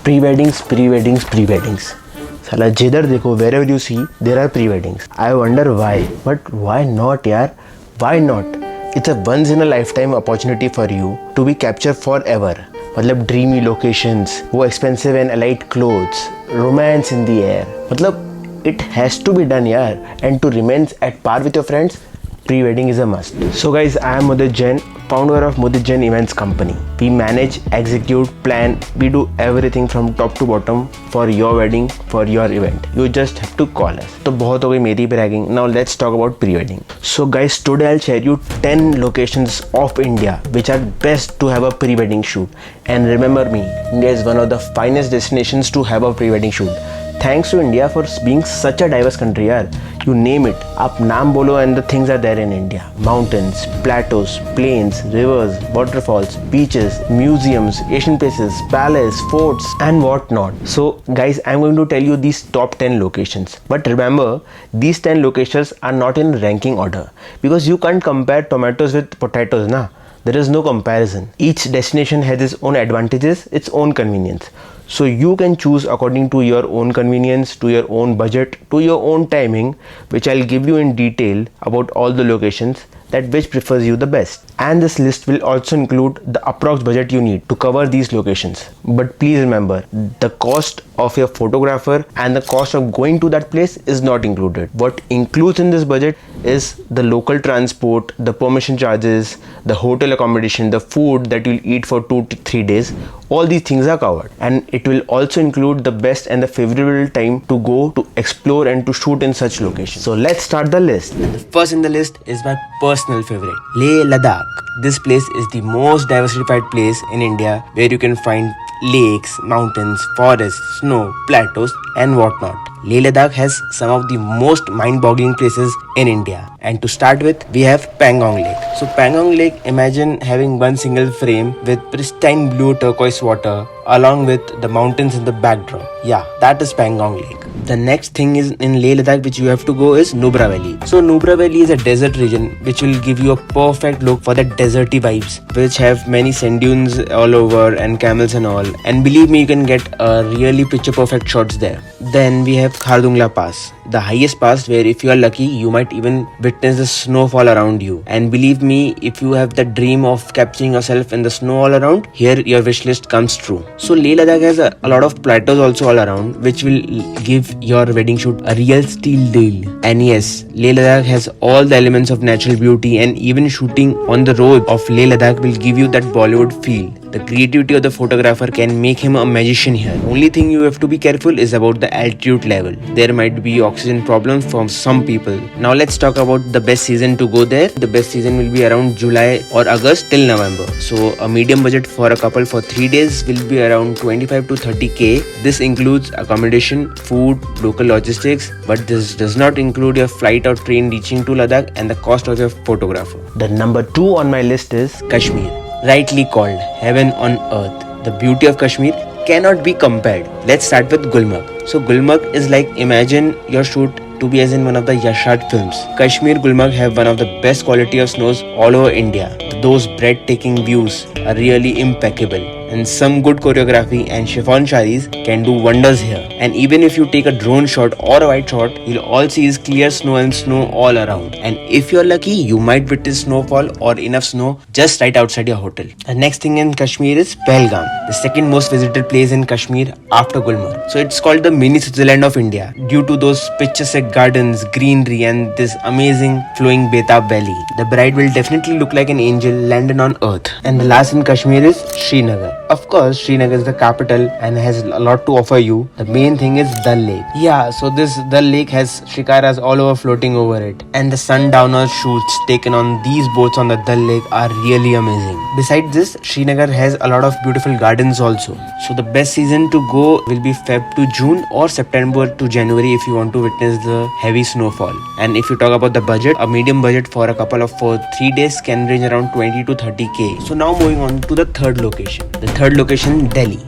Pre-weddings. Sala jidhar dekho, wherever you see, there are pre-weddings. I wonder why. But why not, yaar? Why not? It's a once in a lifetime opportunity for you to be captured forever. मतलब dreamy locations, वो expensive and elite clothes, romance in the air. मतलब it has to be done, yaar. And to remain at par with your friends, pre-wedding is a must. So guys, I am Mudit Jain, founder of muditjainevents company. We manage, execute, plan, we do everything from top to bottom for your wedding, for your event. You just have to call us. तो बहुत हो गई मेरी bragging. Now let's talk about pre-wedding. So guys, today I'll share you 10 locations of India which are best to have a pre-wedding shoot. And remember me, India is one of the finest destinations to have a pre-wedding shoot. Thanks to India for being such a diverse country, यार. You name it, आप नाम बोलो and the things are there in India. Mountains, plateaus, plains, rivers, waterfalls, beaches, museums, Asian places, palace, forts and what not. So guys, I'm going to tell you these top 10 locations. But remember, these 10 locations are not in ranking order because you can't compare tomatoes with potatoes, na. There is no comparison. Each destination has its own advantages, its own convenience. So you can choose according to your own convenience, to your own budget, to your own timing, which I'll give you in detail about all the locations that which prefers you the best. And this list will also include the approx budget you need to cover these locations. But please remember, the cost of your photographer and the cost of going to that place is not included. What includes in this budget is the local transport, the permission charges, the hotel accommodation, the food that you'll eat for 2 to 3 days. All these things are covered, and it will also include the best and the favorable time to go to explore and to shoot in such locations. So let's start the list. And the first in the list is my personal favorite, Leh Ladakh. This place is the most diversified place in India where you can find lakes, mountains, forests, snow, plateaus and whatnot. Leh Ladakh has some of the most mind-boggling places in India. And to start with, we have Pangong Lake. So Pangong Lake, imagine having one single frame with pristine blue turquoise water along with the mountains in the backdrop. Yeah, that is Pangong Lake. The next thing is in Leh Ladakh which you have to go is Nubra Valley. So Nubra Valley is a desert region which will give you a perfect look for the deserty vibes, which have many sand dunes all over and camels and all. And believe me, you can get really picture perfect shots there. Then we have Khardungla Pass, the highest pass where if you are lucky you might even witness the snowfall around you. And believe me, if you have the dream of capturing yourself in the snow all around, here your wish list comes true. So Leh Ladakh has a lot of plateaus also all around which will give your wedding shoot a real steal deal. And yes, Leh Ladakh has all the elements of natural beauty, and even shooting on the road of Leh Ladakh will give you that Bollywood feel. The creativity of the photographer can make him a magician here. Only thing you have to be careful is about the altitude level. There might be oxygen problems for some people. Now let's talk about the best season to go there. The best season will be around July or August till November. So a medium budget for a couple for 3 days will be around 25 to 30k. This includes accommodation, food, local logistics, but this does not include your flight or train reaching to Ladakh and the cost of your photographer. The number 2 on my list is Kashmir. Rightly called heaven on earth. The beauty of Kashmir cannot be compared. Let's start with Gulmarg. So Gulmarg is like, imagine your shoot to be as in one of the Yashraj films. Kashmir, Gulmarg have one of the best quality of snows all over India. Those breathtaking views are really impeccable. And some good choreography and chiffon sarees can do wonders here. And even if you take a drone shot or a wide shot, you'll all see is clear snow and snow all around. And if you're lucky, you might witness snowfall or enough snow just right outside your hotel. The next thing in Kashmir is Pahalgam, the second most visited place in Kashmir after Gulmarg. So it's called the mini Switzerland of India due to those picturesque gardens, greenery and this amazing flowing Betab Valley. The bride will definitely look like an angel landed on earth. And the last in Kashmir is Srinagar. Of course, Srinagar is the capital and has a lot to offer you. The main thing is Dal Lake. Yeah, so this Dal Lake has shikaras all over floating over it. And the sundowner shoots taken on these boats on the Dal Lake are really amazing. Besides this, Srinagar has a lot of beautiful gardens also. So the best season to go will be Feb to June or September to January if you want to witness the heavy snowfall. And if you talk about the budget, a medium budget for a couple of 3 days can range around 20 to 30k. So now moving on to the third location. The third location, Delhi.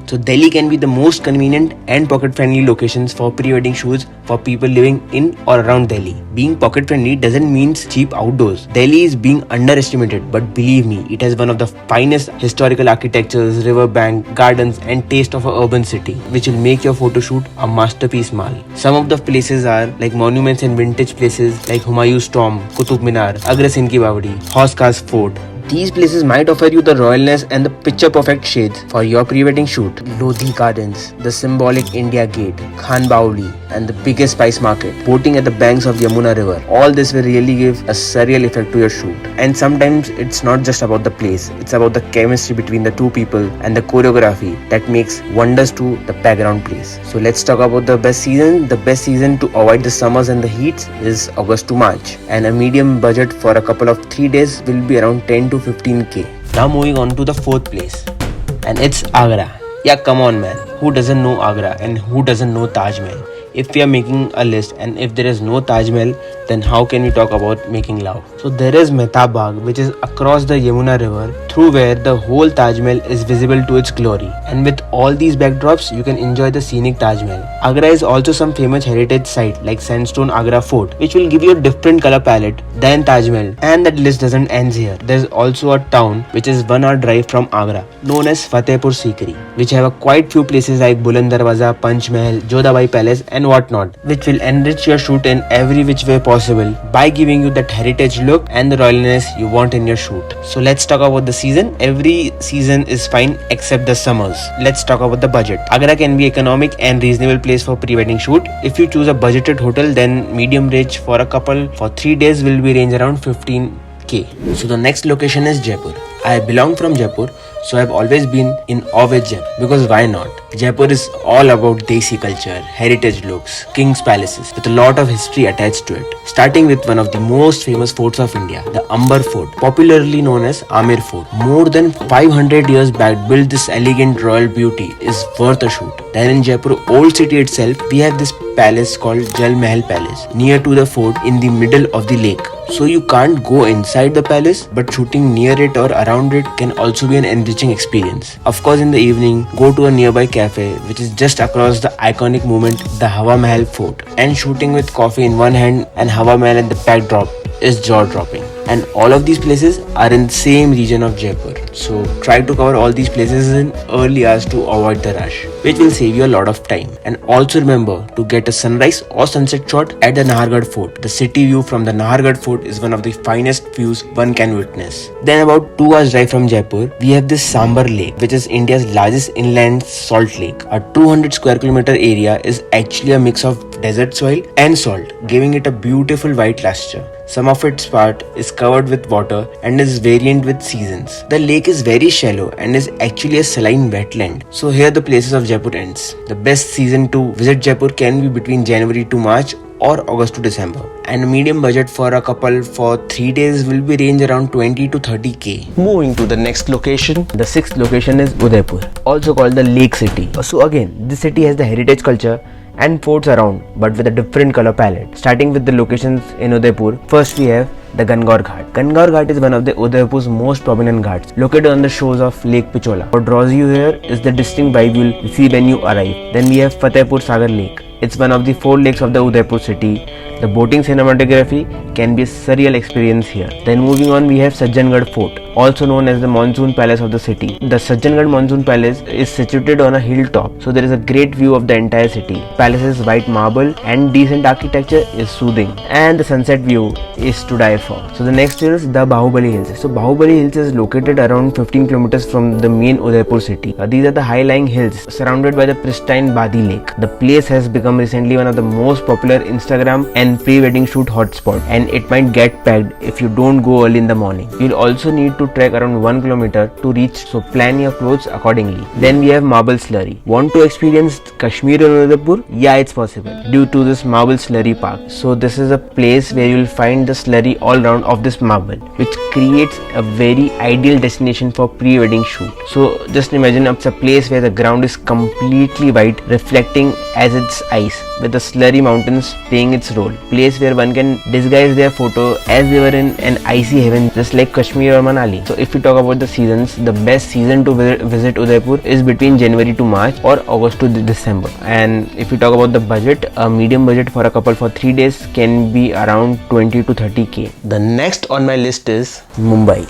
So Delhi can be the most convenient and pocket-friendly locations for pre-wedding shoots for people living in or around Delhi. Being pocket-friendly doesn't mean cheap outdoors. Delhi is being underestimated, but believe me, it has one of the finest historical architectures, riverbank, gardens, and taste of an urban city, which will make your photo shoot a masterpiece mal. Some of the places are like monuments and vintage places like Humayun's Tomb, Qutub Minar, Agra Singh Ki Bawadi, Hausa's Fort. These places might offer you the royalness and the picture-perfect shades for your pre-wedding shoot. Lodhi Gardens, the symbolic India Gate, Khan Baoli, and the biggest spice market, boating at the banks of Yamuna River. All this will really give a surreal effect to your shoot. And sometimes it's not just about the place, it's about the chemistry between the two people and the choreography that makes wonders to the background place. So let's talk about the best season. The best season to avoid the summers and the heats is August to March. And a medium budget for a couple of 3 days will be around 10 to 15k. Now moving on to the fourth place, and it's Agra. Yeah, come on man, who doesn't know Agra and who doesn't know Taj Mahal? If we are making a list and if there is no Taj Mahal, then how can we talk about making love? So there is Mehtab Bagh, which is across the Yamuna River, through where the whole Taj Mahal is visible to its glory. And with all these backdrops, you can enjoy the scenic Taj Mahal. Agra is also some famous heritage site like Sandstone Agra Fort, which will give you a different color palette than Taj Mahal. And that list doesn't end here. There's also a town which is 1 hour drive from Agra, known as Fatehpur Sikri, which have a quite few places like Buland Darwaza, Panch Mahal, Jodhabai Palace, and whatnot, which will enrich your shoot in every which way possible by giving you that heritage look and the royalness you want in your shoot. So let's talk about the season. Every season is fine except the summers. Let's talk about the budget. Agra can be economic and reasonable place for pre-wedding shoot. If you choose a budgeted hotel, then medium range for a couple for 3 days will be range around 15k. So the next location is Jaipur. I belong from Jaipur, so I've always been in awe with Jaipur, because why not? Jaipur is all about Desi culture, heritage looks, king's palaces with a lot of history attached to it. Starting with one of the most famous forts of India, the Amber Fort, popularly known as Amir Fort. More than 500 years back, built this elegant royal beauty is worth a shoot. Then in Jaipur old city itself, we have this palace called Jal Mahal Palace, near to the fort in the middle of the lake. So you can't go inside the palace, but shooting near it or around it can also be an enriching experience. Of course, in the evening, go to a nearby cafe which is just across the iconic moment, the Hawa Mahal Fort, and shooting with coffee in one hand and Hawa Mahal at the backdrop is jaw-dropping. And all of these places are in the same region of Jaipur. So try to cover all these places in early hours to avoid the rush, which will save you a lot of time. And also remember to get a sunrise or sunset shot at the Nahargarh Fort. The city view from the Nahargarh Fort is one of the finest views one can witness. Then about 2 hours drive from Jaipur, we have this Sambar Lake, which is India's largest inland salt lake. A 200 square kilometer area is actually a mix of desert soil and salt, giving it a beautiful white luster. Some of its part is covered with water and is variant with seasons. The lake is very shallow and is actually a saline wetland. So here the places of Jaipur ends. The best season to visit Jaipur can be between January to March or August to December. And a medium budget for a couple for 3 days will be range around 20 to 30k. Moving to the next location. The sixth location is Udaipur, also called the Lake City. So again, this city has the heritage culture and forts around, but with a different color palette. Starting with the locations in Udaipur, first we have the Gangaur Ghat. Gangaur Ghat is one of the Udaipur's most prominent ghats, located on the shores of Lake Pichola. What draws you here is the distinct vibe you'll see when you arrive. Then we have Fatehpur Sagar Lake. It's one of the 4 lakes of the Udaipur city. The boating cinematography can be a surreal experience here. Then moving on, we have Sajjangarh Fort, also known as the Monsoon Palace of the city. The Sajjangarh Monsoon Palace is situated on a hilltop, so there is a great view of the entire city. Palace's white marble and decent architecture is soothing, and the sunset view is to die for. So the next is the Bahubali Hills. So Bahubali Hills is located around 15 kilometers from the main Udaipur city. These are the high-lying hills surrounded by the pristine Badi Lake. The place has become recently one of the most popular Instagram and pre-wedding shoot hotspot, and it might get packed if you don't go early in the morning. You'll also need to trek around 1 kilometer to reach, so plan your clothes accordingly. Then we have Marble Slurry. Want to experience Kashmir in Udaipur? Yeah, it's possible due to this Marble Slurry Park. So this is a place where you'll find the slurry all around of this marble, which creates a very ideal destination for pre-wedding shoot. So just imagine it's a place where the ground is completely white, reflecting as its ice with the slurry mountains playing its role. Place where one can disguise their photo as they were in an icy heaven just like Kashmir or Manali. So if we talk about the seasons, the best season to visit Udaipur is between January to March or August to December. And if we talk about the budget, a medium budget for a couple for 3 days can be around 20 to 30k. The next on my list is Mumbai.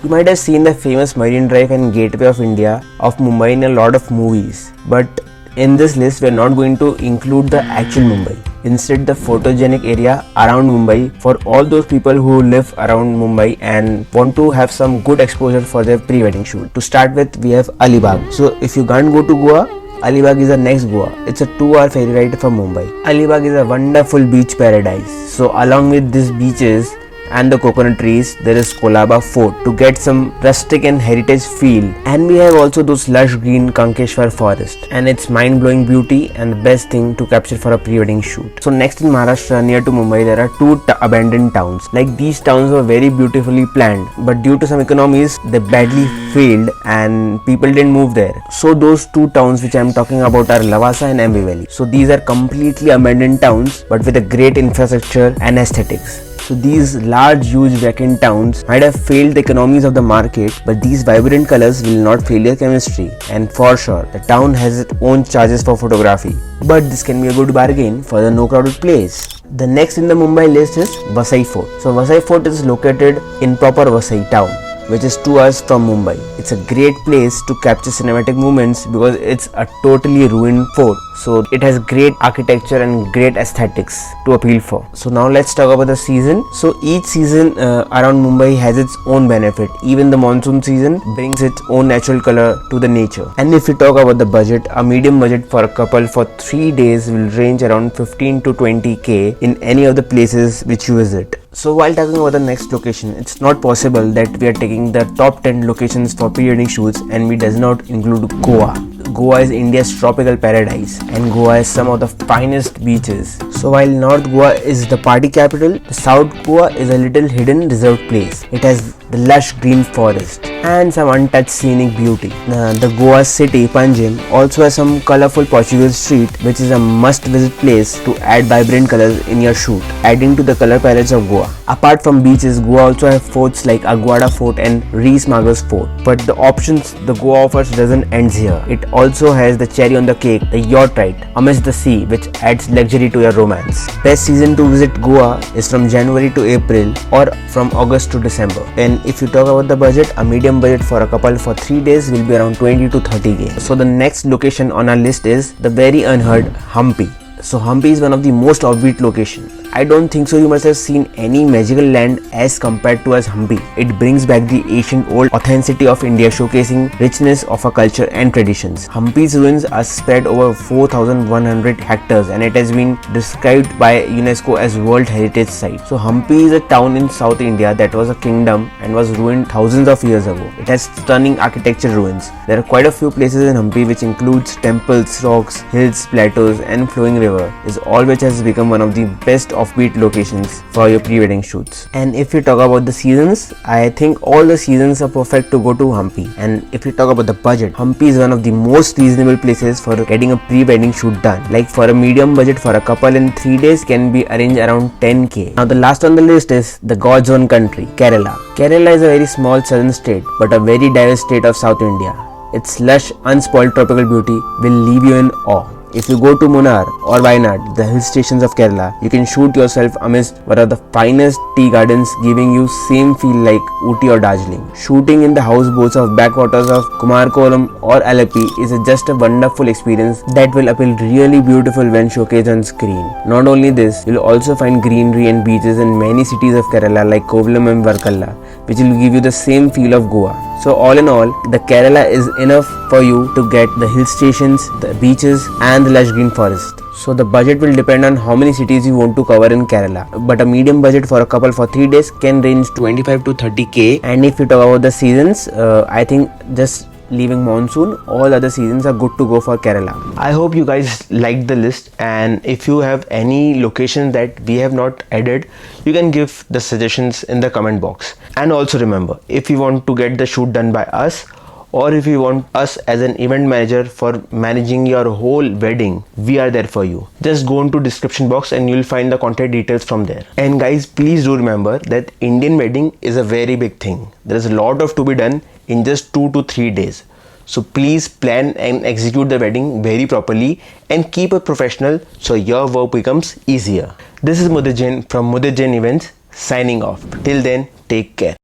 You might have seen the famous Marine Drive and Gateway of India of Mumbai in a lot of movies, but in this list we are not going to include the actual Mumbai. Instead, the photogenic area around Mumbai for all those people who live around Mumbai and want to have some good exposure for their pre-wedding shoot. To start with, we have Alibag. So if you can't go to Goa, Alibag is the next Goa. It's a 2-hour ferry ride from Mumbai. Alibag is a wonderful beach paradise. So along with these beaches and the coconut trees, there is Kolaba Fort to get some rustic and heritage feel. And we have also those lush green Kankeshwar forest and its mind-blowing beauty and the best thing to capture for a pre-wedding shoot. So next in Maharashtra near to Mumbai, there are 2 abandoned towns. Like these towns were very beautifully planned, but due to some economies, they badly failed and people didn't move there. So those 2 towns which I am talking about are Lavasa and Ambi Valley. So these are completely abandoned towns but with a great infrastructure and aesthetics. So these large huge vacant towns might have failed the economies of the market, but these vibrant colors will not fail your chemistry. And for sure, the town has its own charges for photography. But this can be a good bargain for the no crowded place. The next in the Mumbai list is Vasai Fort. So Vasai Fort is located in proper Vasai town, which is 2 hours from Mumbai. It's a great place to capture cinematic moments because it's a totally ruined fort. So it has great architecture and great aesthetics to appeal for. So now let's talk about the season. So each season around Mumbai has its own benefit. Even the monsoon season brings its own natural color to the nature. And if we talk about the budget, a medium budget for a couple for 3 days will range around 15 to 20k in any of the places which you visit. So while talking about the next location, it's not possible that we are taking the top 10 locations for pre-wedding shoots and we does not include Goa. Goa is India's tropical paradise and Goa has some of the finest beaches. So while North Goa is the party capital, South Goa is a little hidden reserved place. It has the lush green forest and some untouched scenic beauty. The Goa city, Panjim, also has some colorful Portuguese street which is a must visit place to add vibrant colors in your shoot, adding to the color palettes of Goa. Apart from beaches, Goa also have forts like Aguada Fort and Rees Magos Fort. But the options the Goa offers doesn't end here. It also has the cherry on the cake, the yacht ride amidst the sea, which adds luxury to your romance. Best season to visit Goa is from January to April or from August to December. And if you talk about the budget, a medium budget for a couple for 3 days will be around 20 to 30k. So the next location on our list is the very unheard Hampi. So Hampi is one of the most offbeat locations. I don't think so you must have seen any magical land as compared to as Hampi. It brings back the ancient old authenticity of India, showcasing richness of our culture and traditions. Hampi's ruins are spread over 4,100 hectares and it has been described by UNESCO as World Heritage Site. So Hampi is a town in South India that was a kingdom and was ruined thousands of years ago. It has stunning architecture ruins. There are quite a few places in Hampi which includes temples, rocks, hills, plateaus and flowing river, is all which has become one of the best offbeat locations for your pre-wedding shoots. And if you talk about the seasons, I think all the seasons are perfect to go to Hampi. And if you talk about the budget, Hampi is one of the most reasonable places for getting a pre-wedding shoot done. Like for a medium budget for a couple in 3 days can be arranged around 10k. Now the last on the list is the God's own country, Kerala. Kerala is a very small southern state but a very diverse state of South India. Its lush, unspoiled tropical beauty will leave you in awe. If you go to Munnar or Wayanad, the hill stations of Kerala, you can shoot yourself amidst one of the finest tea gardens, giving you same feel like Ooty or Darjeeling. Shooting in the houseboats of backwaters of Kumarkolam or Alleppey is just a wonderful experience that will appeal really beautiful when showcased on screen. Not only this, you'll also find greenery and beaches in many cities of Kerala like Kovalam and Varkala, which will give you the same feel of Goa. So all in all, the Kerala is enough for you to get the hill stations, the beaches and the lush green forest. So the budget will depend on how many cities you want to cover in Kerala. But a medium budget for a couple for 3 days can range 25 to 30k. And if you talk about the seasons, I think just leaving monsoon, all other seasons are good to go for Kerala. I hope you guys liked the list, and if you have any locations that we have not added, you can give the suggestions in the comment box. And also remember, if you want to get the shoot done by us or if you want us as an event manager for managing your whole wedding, we are there for you. Just go into description box and you'll find the contact details from there. And guys, please do remember that Indian wedding is a very big thing. There is a lot of to be done in just 2 to 3 days. So please plan and execute the wedding very properly and keep it professional so your work becomes easier. This is Mudit Jain from Mudit Jain Events signing off. Till then, take care.